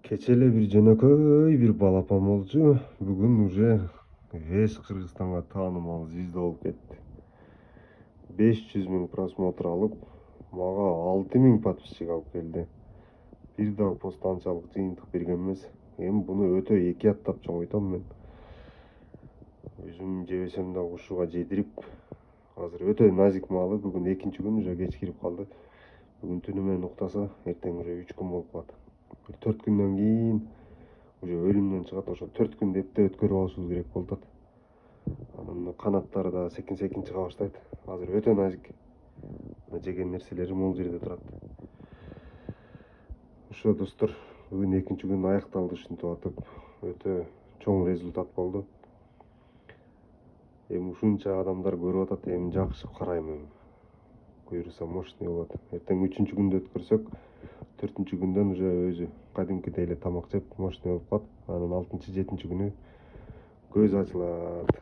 Кечеле bir жөнөкөй bir балапан болчу. Бүгүн уже весь Кыргызстанга таанымал звезда болуп кетти. 500 000 просмотр алып, мага 6 000 подписчик алып келди. Бир дагы пост анчалык жыйынтык берген эмес. Эми буну өтө эки аттап чоңойтом мен. Өзүм жебесем да кушуга жедирип, азыр өтө назик маалы. Бүгүн экинчи күн уже кеч кирип калды. Бүгүн түнү менен уктаса, эртең уже 3 күн болуп калат. 4 күндөн кийин уже өлүмдөн чыгат. Ошо 4 күндү эптеп өткөрүп алышыбыз керек болуп атат. Анан канаттары да секин чыга баштайт. Азыр өтө назик. Жеген нерселери могул жерде турат. Ошо достор, бүгүн экинчи күн аякталды ушинтип атып. Өтө чоң результат болду. Эми ушунча адамдар көрүп атат, эми жакшы карайм эми. Буюрса мощный болот. Эртең 3-чү күндү өткөрсөк, 4-чү күндөн уже өзү кадимкидей эле тамак жеп мощный болуп калат. Анан 6-7-чү күнү көз ачылат.